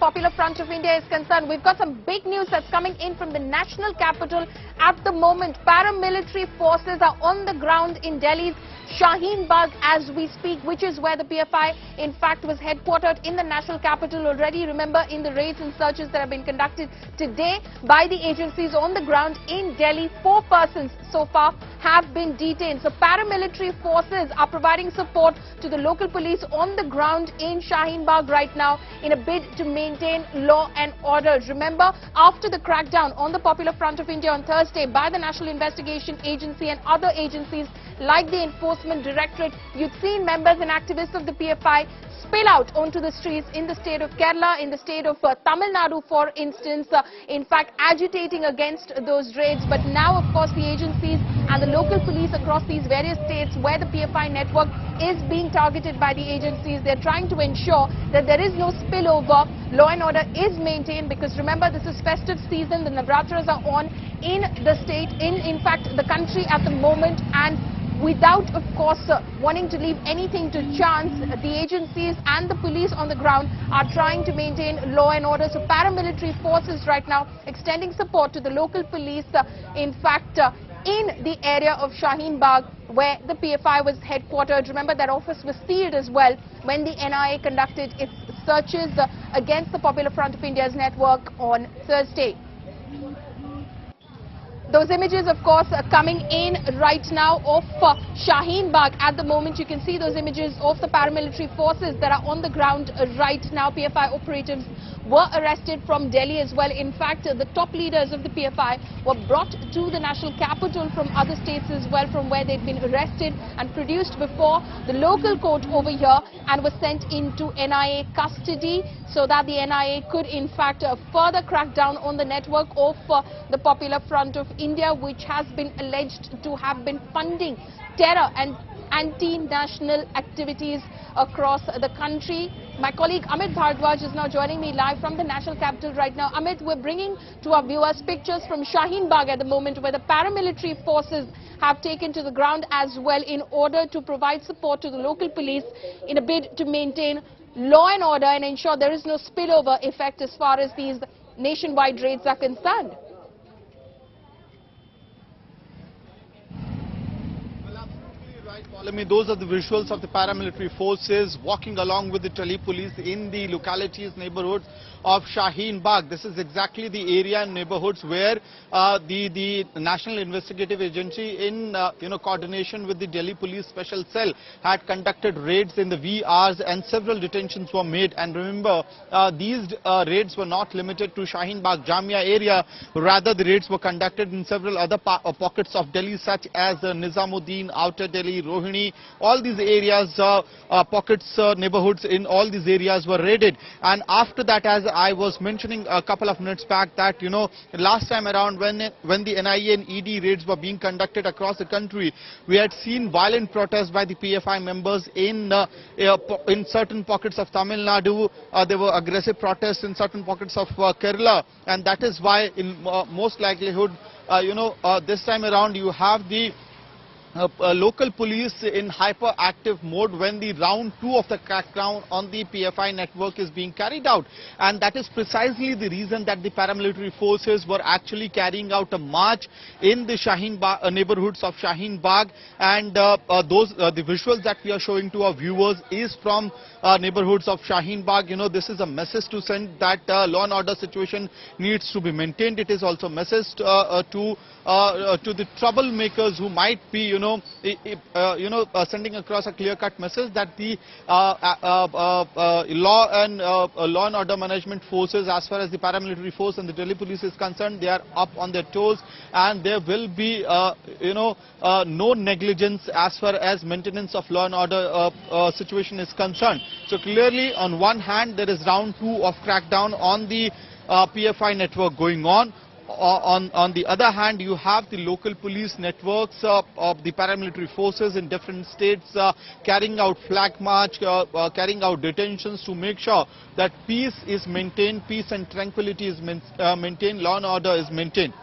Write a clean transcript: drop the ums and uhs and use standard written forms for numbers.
Popular Front of India is concerned, we've got some big news that's coming in from the national capital at the moment. Paramilitary forces are on the ground in Delhi's Shaheen Bagh as we speak, which is where the PFI in fact was headquartered in the national capital already. Remember, in the raids and searches that have been conducted today by the agencies on the ground in Delhi, 4 persons so far have been detained. So paramilitary forces are providing support to the local police on the ground in Shaheen Bagh right now in a bid to maintain law and order. Remember, after the crackdown on the Popular Front of India on Thursday by the National Investigation Agency and other agencies like the Enforcement Directorate, you'd seen members and activists of the PFI spill out onto the streets in the state of Kerala, in the state of Tamil Nadu, for instance, in fact agitating against those raids. But now, of course, the agencies and the local police across these various states where the PFI network is being targeted by the agencies, they're trying to ensure that there is no spillover. Law and order is maintained because remember, this is festive season, the Navratras are on in the state, in fact the country at the moment, and without, of course, wanting to leave anything to chance, the agencies and the police on the ground are trying to maintain law and order. So paramilitary forces right now extending support to the local police, in fact, in the area of Shaheen Bagh, where the PFI was headquartered. Remember, that office was sealed as well when the NIA conducted its searches against the Popular Front of India's network on Thursday. Those images, of course, are coming in right now of Shaheen Bagh. At the moment, you can see those images of the paramilitary forces that are on the ground right now. PFI operatives were arrested from Delhi as well. In fact, the top leaders of the PFI were brought to the national capital from other states as well, from where they'd been arrested and produced before the local court over here and were sent into NIA custody so that the NIA could in fact further crack down on the network of the Popular Front of India, which has been alleged to have been funding terror and anti-national activities across the country. My colleague Amit Bhardwaj is now joining me live from the national capital right now. Amit, we're bringing to our viewers pictures from Shaheen Bagh at the moment, where the paramilitary forces have taken to the ground as well in order to provide support to the local police in a bid to maintain law and order and ensure there is no spillover effect as far as these nationwide raids are concerned. Those are the visuals of the paramilitary forces walking along with the Delhi police in the localities, neighborhoods of Shaheen Bagh. This is exactly the area and neighborhoods where the National Investigative Agency, in coordination with the Delhi Police Special Cell, had conducted raids in the wee hours and several detentions were made. And remember, these raids were not limited to Shaheen Bagh Jamia area. Rather, the raids were conducted in several other pockets of Delhi, such as Nizamuddin, Outer Delhi, Rohini. All these areas, pockets, neighborhoods in all these areas were raided. And after that, as I was mentioning a couple of minutes back, that last time around when the NIA and ED raids were being conducted across the country, we had seen violent protests by the PFI members in certain pockets of Tamil Nadu. There were aggressive protests in certain pockets of Kerala, and that is why in most likelihood this time around you have the local police in hyperactive mode when the round 2 of the crackdown on the PFI network is being carried out. And that is precisely the reason that the paramilitary forces were actually carrying out a march in the Shaheen Bagh, neighborhoods of Shaheen Bagh. And the visuals that we are showing to our viewers is from neighborhoods of Shaheen Bagh. This is a message to send that law and order situation needs to be maintained. It is also a message to the troublemakers who might be sending across a clear-cut message that the law and order management forces, as far as the paramilitary force and the Delhi police is concerned, they are up on their toes, and there will be no negligence as far as maintenance of law and order situation is concerned. So clearly, on one hand, there is round 2 of crackdown on the PFI network going on. On the other hand, you have the local police networks of the paramilitary forces in different states carrying out flag march, carrying out detentions to make sure that peace is maintained, peace and tranquility is maintained, law and order is maintained.